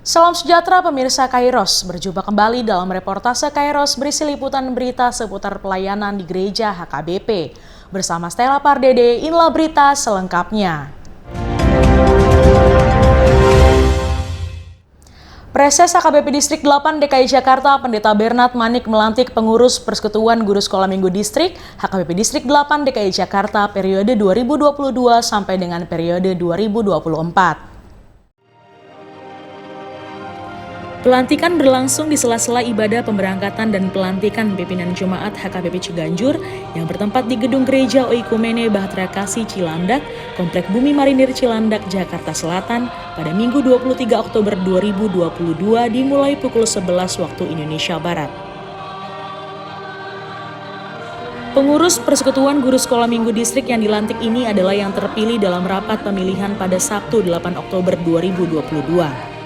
Salam sejahtera pemirsa Kairos, berjumpa kembali dalam reportase Kairos berisi liputan berita seputar pelayanan di gereja HKBP. Bersama Stella Pardede, inilah berita selengkapnya. Preses HKBP Distrik 8 DKI Jakarta, Pendeta Bernard Manik melantik pengurus Persekutuan Guru Sekolah Minggu Distrik HKBP Distrik 8 DKI Jakarta periode 2022 sampai dengan periode 2024. Pelantikan berlangsung di sela-sela ibadah pemberangkatan dan pelantikan pimpinan Jemaat HKBP Ciganjur yang bertempat di Gedung Gereja Oikumene Bahtera Kasih Cilandak, Komplek Bumi Marinir Cilandak, Jakarta Selatan pada Minggu 23 Oktober 2022 dimulai pukul 11 waktu Indonesia Barat. Pengurus Persekutuan Guru Sekolah Minggu Distrik yang dilantik ini adalah yang terpilih dalam rapat pemilihan pada Sabtu 8 Oktober 2022.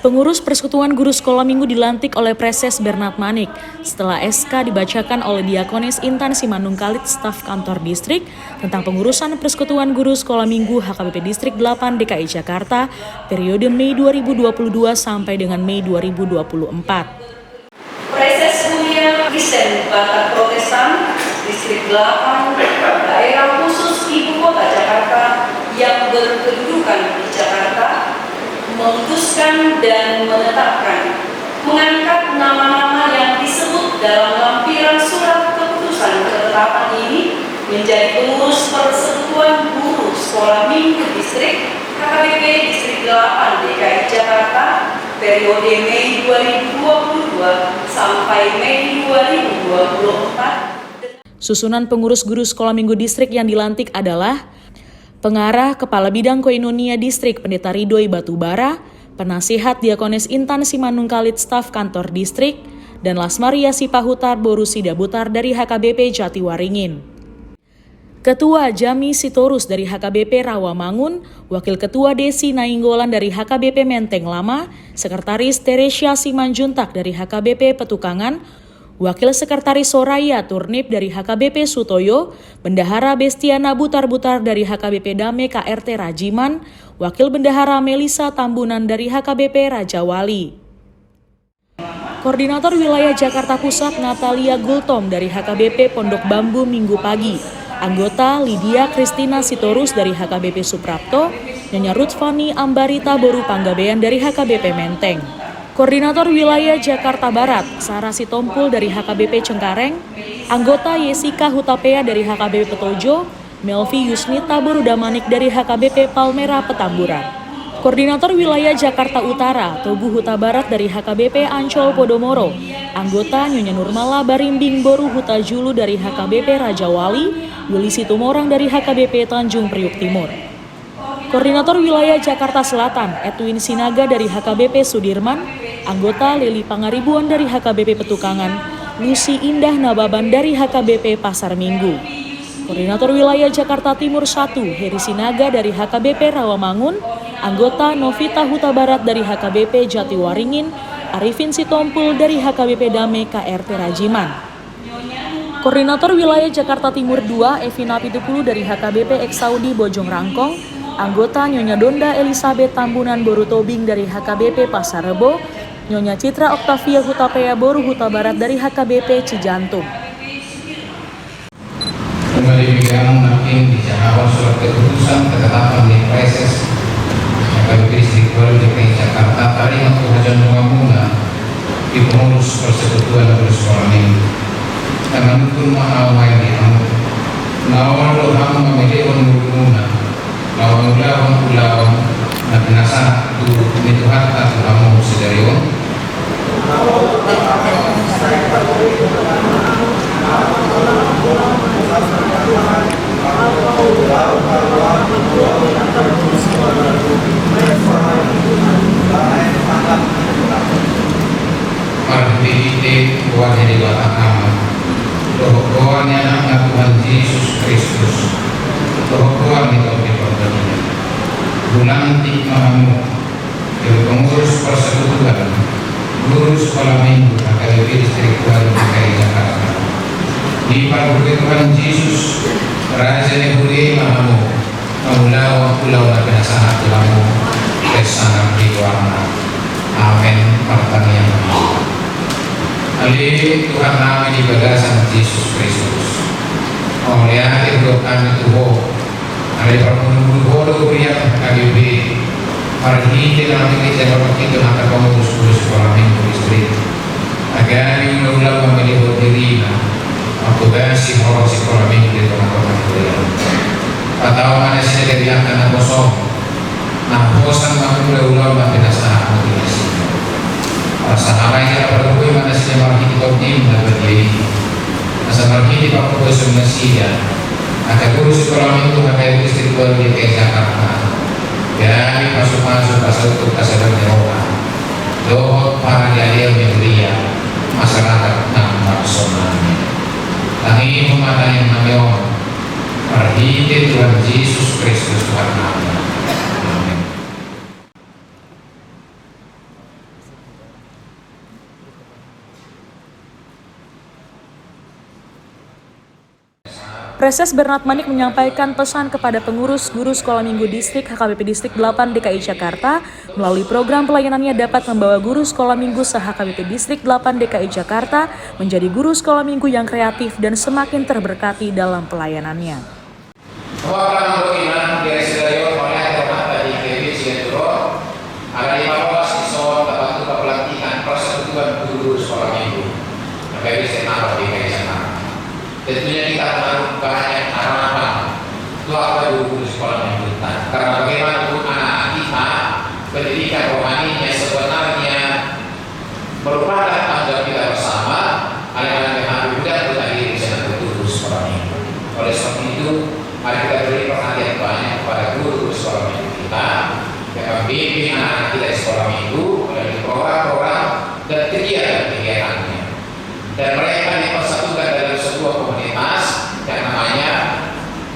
Pengurus Persekutuan Guru Sekolah Minggu dilantik oleh Preses Bernard Manik setelah SK dibacakan oleh Diakonis Intan Simanungkalit staf kantor distrik tentang pengurusan Persekutuan Guru Sekolah Minggu HKBP Distrik 8 DKI Jakarta periode Mei 2022 sampai dengan Mei 2024. Preses Kuliah Kristen Batak Protestan Distrik 8 daerah khusus Ibu Kota Jakarta yang berkedudukan di Jakarta memutuskan dan menetapkan mengangkat nama-nama yang disebut dalam lampiran surat keputusan ketetapan ini menjadi pengurus Persekutuan Guru Sekolah Minggu Distrik HKBP Distrik 8 DKI Jakarta periode Mei 2022 sampai Mei 2024. Susunan pengurus guru sekolah minggu distrik yang dilantik adalah Pengarah Kepala Bidang Koinonia Distrik Pendeta Ridhoi Batubara, Penasihat Diakonis Intan Simanungkalit staf kantor distrik, dan Lasmaria Sipahutar Borusida Butar dari HKBP Jatiwaringin. Ketua Jami Sitorus dari HKBP Rawamangun, Wakil Ketua Desi Nainggolan dari HKBP Menteng Lama, Sekretaris Teresia Simanjuntak dari HKBP Petukangan, Wakil Sekretaris Soraya Turnip dari HKBP Sutoyo, Bendahara Bestiana Butar-Butar dari HKBP Dame KRT Rajiman, Wakil Bendahara Melisa Tambunan dari HKBP Rajawali. Koordinator Wilayah Jakarta Pusat Natalia Gultom dari HKBP Pondok Bambu Minggu pagi, anggota Lydia Kristina Sitorus dari HKBP Suprapto, Nyonya Ruthfani Ambarita Boru Panggabean dari HKBP Menteng. Koordinator Wilayah Jakarta Barat, Sarah Sitompul dari HKBP Cengkareng, anggota Yesika Hutapea dari HKBP Petojo, Melvi Yusnita Borudamanik dari HKBP Palmera Petamburan. Koordinator Wilayah Jakarta Utara, Togu Huta Barat dari HKBP Ancol Podomoro, anggota Nyonya Nurmala Barimbing Boru Huta Julu dari HKBP Rajawali, Yuli Situmorang dari HKBP Tanjung Priuk Timur. Koordinator Wilayah Jakarta Selatan, Edwin Sinaga dari HKBP Sudirman, anggota Lili Pangaribuan dari HKBP Petukangan, Lucy Indah Nababan dari HKBP Pasar Minggu. Koordinator Wilayah Jakarta Timur 1, Heri Sinaga dari HKBP Rawamangun, anggota Novita Huta Barat dari HKBP Jatiwaringin, Arifin Sitompul dari HKBP Dame KRT Rajiman. Koordinator Wilayah Jakarta Timur 2, Evina Pitupulu dari HKBP Eksaudi Bojong Rangkong, anggota Nyonya Donda Elizabeth Tambunan Boru Tobing dari HKBP Pasar Rebo, Nyonya Citra Oktavia Hutapea Boru Huta Barat dari HKBP Cijantung. Kembali bidang makin bicara surat keputusan ketetapan di Preses HKBP Distrik 2 DKI Jakarta tadi waktu hujan bunga di pengurus Persekutuan Guru Sekolah Minggu. Dengan hukum ma'awai di amu, nawan lo hamu memilih menurununa, lawan ulawan nabi nasa tu itu hatta tu hamu sedarion. Marhati buat jadi watak nama. Bahwa anak Tuhan Yesus Kristus. Bahwa itu dipercaya. Bulan tikmamu, pengurus persekutuan guru sekolah minggu HKBP Distrik Baru DKI Jakarta. Di paduka Tuhan Yesus, Raja Nebuli Mahamu, Maulawa Pulau Nabi Sangat Tulamu, Kesangat di warna. Amin. Pertanian. Ali Tuhan kami di bagasan Yesus Kristus. Oleh akhir kami Tuhan, ada permenunggu bodoh pria HKBP. Parhiti dalam ini saya berpikir akan pengurus sekolah minggu istri. Agar ulang memilih diri, waktu basi orang sekolah minggu di teman-teman kuliah. Atau mana sih dari akan kosong. Nah, bosan waktu ulang membenasa motivasi. Sahabat yang berdua mana sih marhiti tim dan berdiri. Masa marhiti waktu bosan Malaysia. Akan guru sekolah minggu akan istri baru di Jakarta. Dari masuk-masuk untuk kesadaran Eropa, dohot para jahil media masyarakat nampak sonanya. Tangi pematanya nameon, perhiti Tuhan Yesus Kristus Tuhan kami. Amin. Preses Bernard Manik menyampaikan pesan kepada pengurus guru sekolah minggu distrik HKBP Distrik 8 DKI Jakarta melalui program pelayanannya dapat membawa guru sekolah minggu se-HKBP Distrik 8 DKI Jakarta menjadi guru sekolah minggu yang kreatif dan semakin terberkati dalam pelayanannya. Tentunya kita menaruh banyak harapan kepada guru sekolah minggu, karena bagaimana anak-anak kita pendidikan rohaninya sebenarnya merupakan tanggung jawab kita bersama. Anak-anak yang muda berdiri di sana guru sekolah minggu. Oleh sebab itu, mari kita beri perhatian banyak kepada guru sekolah minggu kita yang membimbing anak-anak kita di sekolah minggu melalui program-program dan kegiatan-kegiatannya. Dan mereka dipersatukan dalam sebuah komunitas yang namanya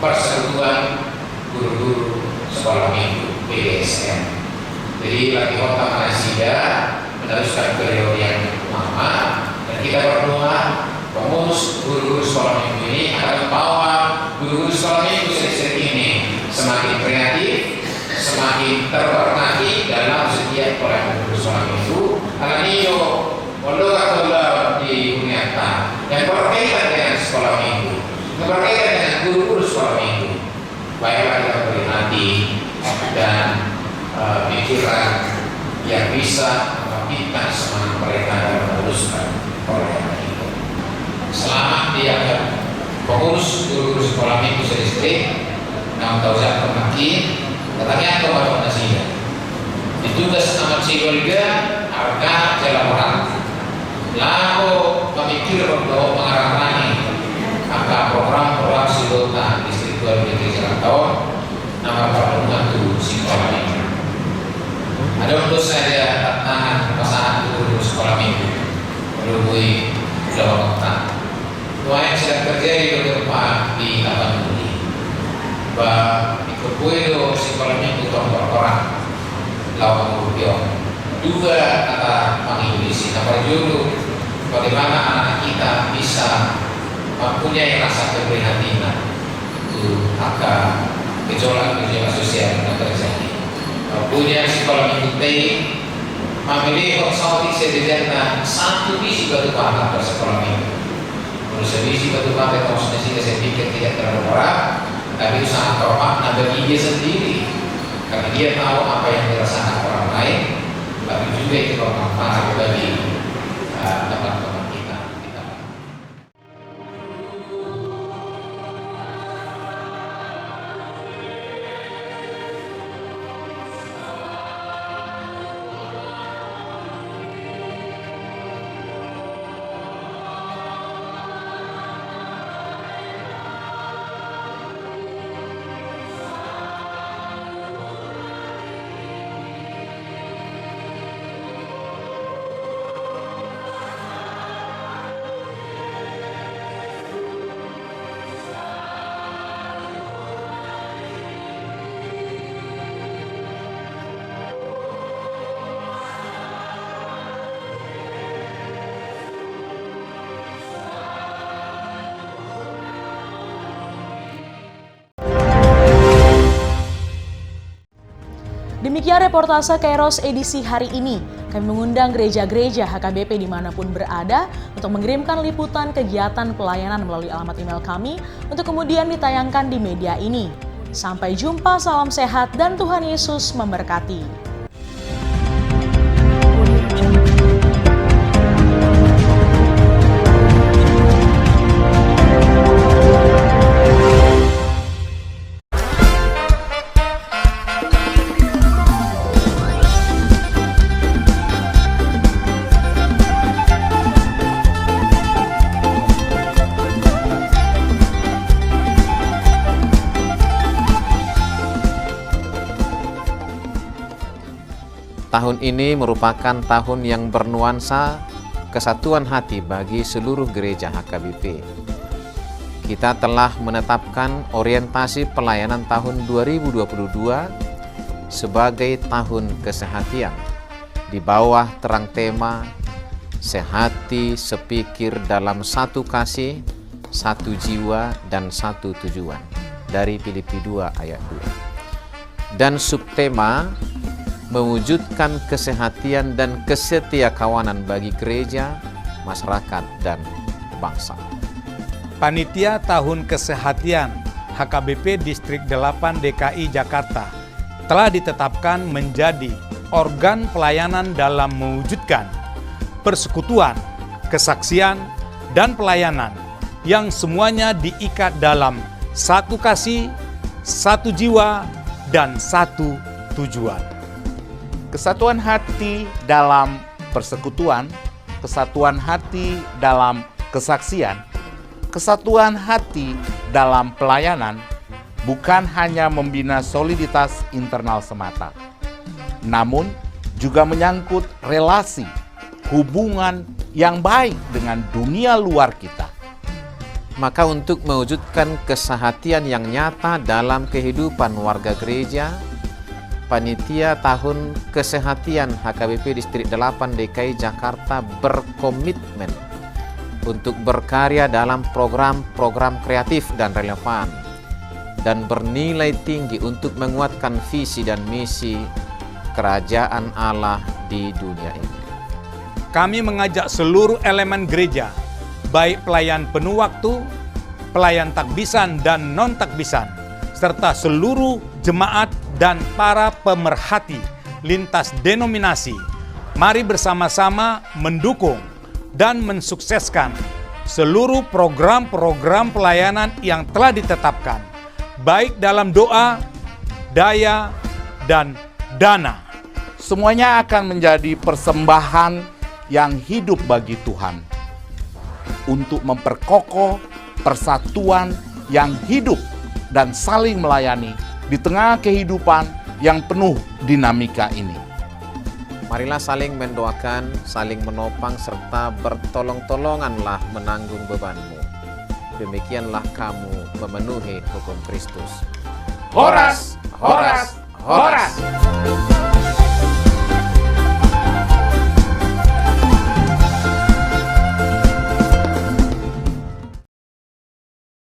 Persekutuan Guru-Guru Sekolah Minggu PGSM. Jadi lagi Kota Malaysia meneruskan periode yang lama, dan kita berdoa pengurus guru-guru sekolah minggu ini akan membawa guru-guru sekolah minggu sering-sering ini semakin kreatif, semakin terberkati dalam setiap pelayanan guru sekolah minggu. Karena itu yang berkaitan dengan sekolah minggu, yang berkaitan dengan guru-guru sekolah minggu. Baiklah kita beri hati dan pikiran yang bisa membangkitkan semangat mereka dalam meneruskan pelayanan itu. Selamat diangkat pengurus guru-guru sekolah minggu sedistrik, nama Tauzat Pemakin, katanya kepada Nasida. Ditugas amat juga harga jelaporan. Lalu memikir bahwa mengarahani angka program Silota Distrik 2 DKI Jakarta nama pertemuan itu sekolah minggu. Ada untuk saya tantangan pasangan guru sekolah minggu melalui Jawa Barat. Doa yang sedang terjadi beberapa di Taman Budi. Bah ikut itu sekolah minggu tahun berkorang lawan Rupiah. Juga kata Indonesia apa dulu bagaimana anak kita bisa mempunyai rasa keprihatinan itu akan gejolak sosial yang terjadi. Mempunyai sekolah minggu memilih sauti sederhana satu visi batu bata bersekolah minggu. Menurut visi batu bata tahun saya pikir tidak terlalu berat, tapi itu sangat bermakna bagi dia sendiri karena dia tahu apa yang dirasakan orang lain. Tapi juga itu bermanfaat bagi teman-teman kita. Demikian reportase Kairos edisi hari ini. Kami mengundang gereja-gereja HKBP dimanapun berada untuk mengirimkan liputan kegiatan pelayanan melalui alamat email kami untuk kemudian ditayangkan di media ini. Sampai jumpa, salam sehat dan Tuhan Yesus memberkati. Tahun ini merupakan tahun yang bernuansa kesatuan hati bagi seluruh gereja HKBP. Kita telah menetapkan orientasi pelayanan tahun 2022 sebagai tahun kesehatian di bawah terang tema sehati sepikir dalam satu kasih, satu jiwa dan satu tujuan dari Filipi 2 ayat 2. Dan subtema mewujudkan kesehatian dan kesetiakawanan bagi gereja, masyarakat, dan bangsa. Panitia Tahun Kesehatian HKBP Distrik 8 DKI Jakarta telah ditetapkan menjadi organ pelayanan dalam mewujudkan persekutuan, kesaksian, dan pelayanan yang semuanya diikat dalam satu kasih, satu jiwa, dan satu tujuan. Kesatuan hati dalam persekutuan, kesatuan hati dalam kesaksian, kesatuan hati dalam pelayanan bukan hanya membina soliditas internal semata, namun juga menyangkut relasi, hubungan yang baik dengan dunia luar kita. Maka untuk mewujudkan kesehatian yang nyata dalam kehidupan warga gereja, Panitia Tahun Kesehatian HKBP Distrik 8 DKI Jakarta berkomitmen untuk berkarya dalam program-program kreatif dan relevan dan bernilai tinggi untuk menguatkan visi dan misi kerajaan Allah di dunia ini. Kami mengajak seluruh elemen gereja, baik pelayan penuh waktu, pelayan takbisan dan non-takbisan, serta seluruh jemaat dan para pemerhati lintas denominasi, mari bersama-sama mendukung dan mensukseskan seluruh program-program pelayanan yang telah ditetapkan, baik dalam doa, daya, dan dana. Semuanya akan menjadi persembahan yang hidup bagi Tuhan untuk memperkokoh persatuan yang hidup dan saling melayani di tengah kehidupan yang penuh dinamika ini. Marilah saling mendoakan, saling menopang, serta bertolong-tolonganlah menanggung bebanmu. Demikianlah kamu memenuhi hukum Kristus. Horas, horas, horas.